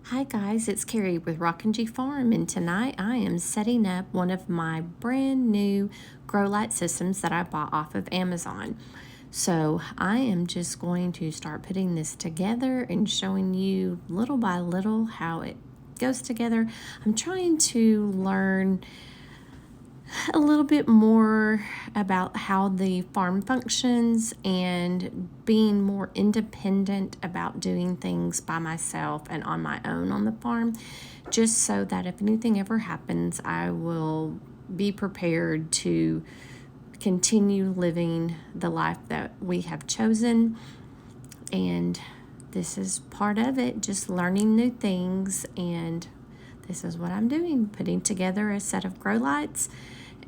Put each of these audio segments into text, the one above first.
Hi guys, it's Carrie with Rockin' G Farm, and tonight I am setting up one of my brand new grow light systems that I bought off of Amazon. So I am just going to start putting this together and showing you little by little how it goes together. I'm trying to learn a little bit more about how the farm functions and being more independent about doing things by myself and on my own on the farm, just so that if anything ever happens, I will be prepared to continue living the life that we have chosen. And this is part of it, just learning new things. And this is what I'm doing, putting together a set of grow lights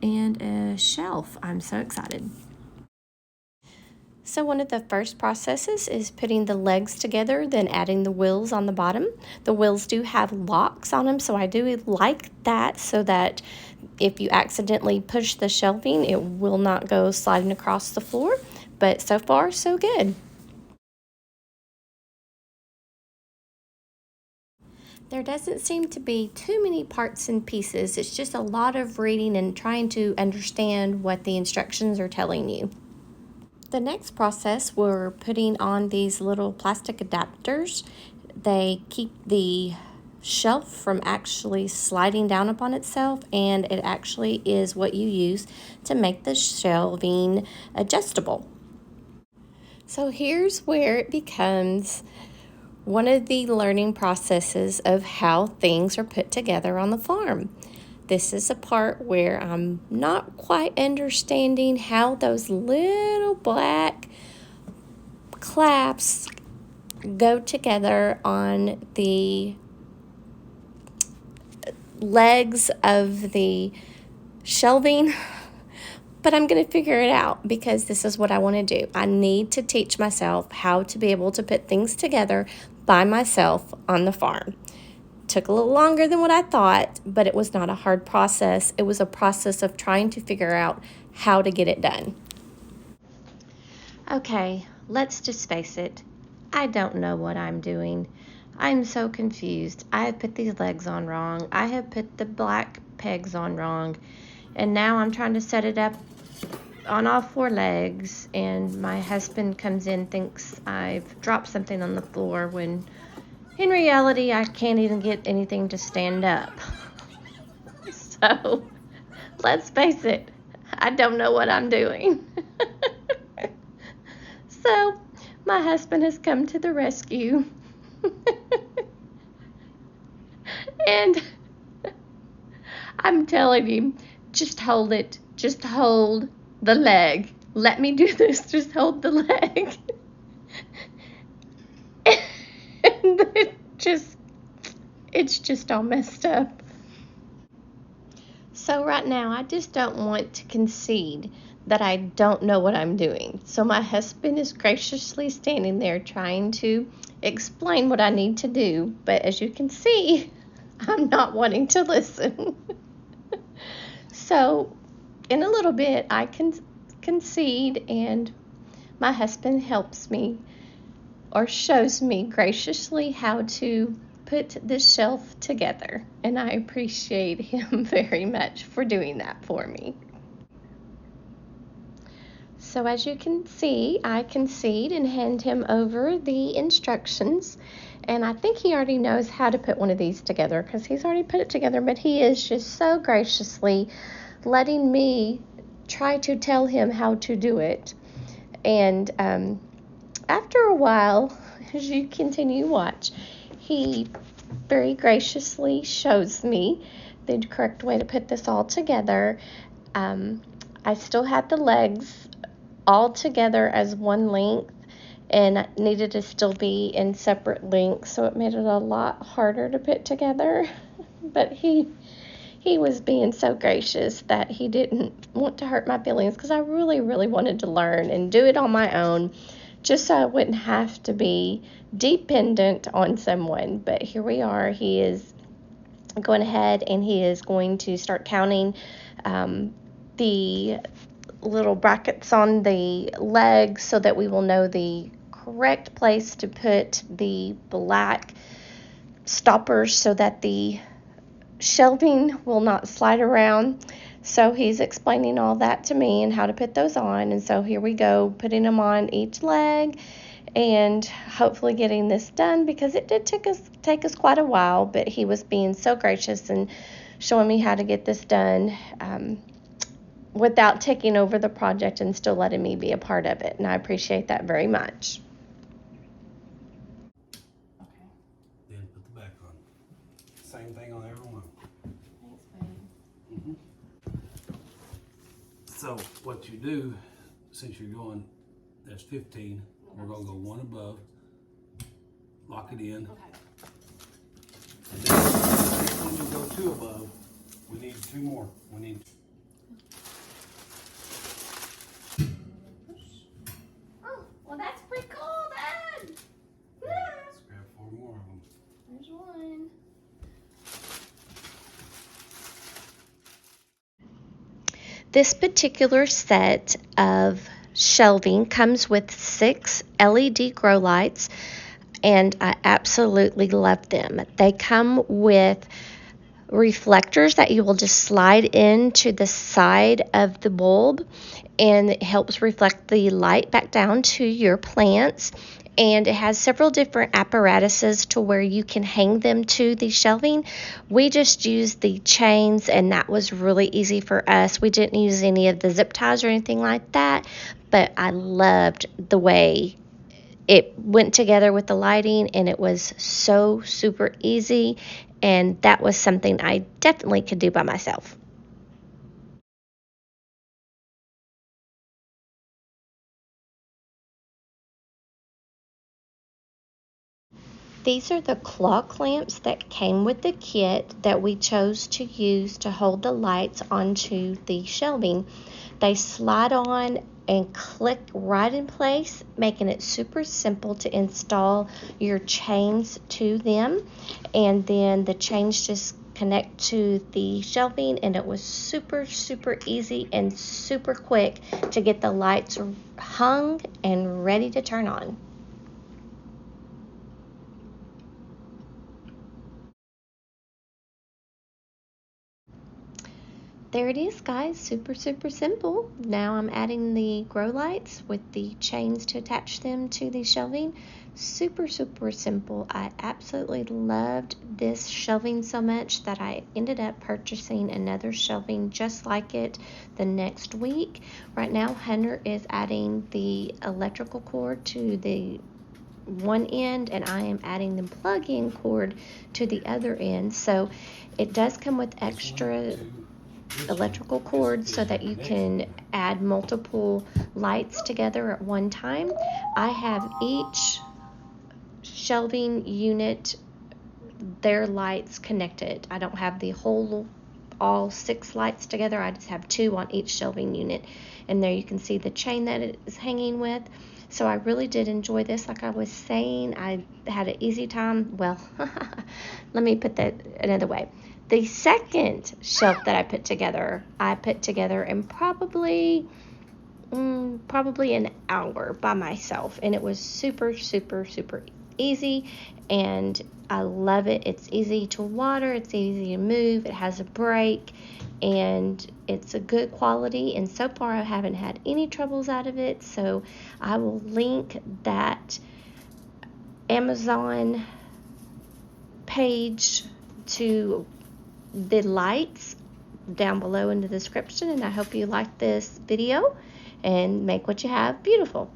and a shelf. I'm so excited. So one of the first processes is putting the legs together, then adding the wheels on the bottom. The wheels do have locks on them, so I do like that, so that if you accidentally push the shelving, it will not go sliding across the floor. But so far, so good. There doesn't seem to be too many parts and pieces. It's just a lot of reading and trying to understand what the instructions are telling you. The next process, we're putting on these little plastic adapters. They keep the shelf from actually sliding down upon itself, and it actually is what you use to make the shelving adjustable. So here's where it becomes one of the learning processes of how things are put together on the farm. This is a part where I'm not quite understanding how those little black claps go together on the legs of the shelving, but I'm going to figure it out because this is what I want to do. I need to teach myself how to be able to put things together by myself on the farm. Took a little longer than what I thought, but it was not a hard process. It was a process of trying to figure out how to get it done. Okay, let's just face it. I don't know what I'm doing. I'm so confused. I have put these legs on wrong. I have put the black pegs on wrong. And now I'm trying to set it up on all four legs, and my husband comes in, thinks I've dropped something on the floor, when in reality I can't even get anything to stand up. So let's face it, I don't know what I'm doing. So my husband has come to the rescue. And I'm telling him, just hold it, just hold the leg. Let me do this, just hold the leg. And it's just all messed up. So right now, I just don't want to concede that I don't know what I'm doing. So my husband is graciously standing there trying to explain what I need to do. But as you can see, I'm not wanting to listen. So in a little bit, I can concede, and my husband helps me, or shows me graciously, how to put this shelf together, and I appreciate him very much for doing that for me. So as you can see, I concede and hand him over the instructions, and I think he already knows how to put one of these together because he's already put it together, but he is just so graciously letting me try to tell him how to do it. And after a while, as you continue to watch, he very graciously shows me the correct way to put this all together. I still had the legs all together as one length and needed to still be in separate lengths, so it made it a lot harder to put together. But he was being so gracious that he didn't want to hurt my feelings, because I really, really wanted to learn and do it on my own, just so I wouldn't have to be dependent on someone. But here we are. He is going ahead and he is going to start counting the little brackets on the legs so that we will know the correct place to put the black stoppers so that the shelving will not slide around. So he's explaining all that to me and how to put those on. And so here we go, putting them on each leg and hopefully getting this done, because it did take us quite a while, but he was being so gracious and showing me how to get this done without taking over the project and still letting me be a part of it. And I appreciate that very much. Okay. Then put the back on. Same thing on every one. Thanks, babe. So what you do, since you're going, that's 15, we're gonna go one above, lock it in. Okay. And then when you go two above, we need two more. We need. Oh, well, that's pretty cool, Dad. Let's grab 4 more of them. There's one. This particular set of shelving comes with 6 LED grow lights, and I absolutely love them. They come with reflectors that you will just slide into the side of the bulb, and it helps reflect the light back down to your plants. And it has several different apparatuses to where you can hang them to the shelving. We just used the chains, and that was really easy for us. We didn't use any of the zip ties or anything like that, but I loved the way it went together with the lighting, and it was so super easy, and that was something I definitely could do by myself. These are the claw clamps that came with the kit that we chose to use to hold the lights onto the shelving. They slide on and click right in place, making it super simple to install your chains to them. And then the chains just connect to the shelving, and it was super easy and super quick to get the lights hung and ready to turn on. There it is, guys. Super simple. Now I'm adding the grow lights with the chains to attach them to the shelving. Super simple. I absolutely loved this shelving so much that I ended up purchasing another shelving just like it the next week. Right now Hunter is adding the electrical cord to the one end, and I am adding the plug-in cord to the other end. So it does come with extra electrical cords so that you can add multiple lights together at one time. I have each shelving unit, their lights connected. I don't have the whole all 6 lights together. I just have 2 on each shelving unit, and there you can see the chain that it is hanging with. So I really did enjoy this. Like I was saying, I had an easy time. Well, let me put that another way. The second shelf that I put together in probably an hour by myself, and it was super easy, and I love it. It's easy to water, it's easy to move, it has a brake, and it's a good quality, and so far I haven't had any troubles out of it. So I will link that Amazon page to the lights down below in the description, and I hope you like this video and make what you have beautiful.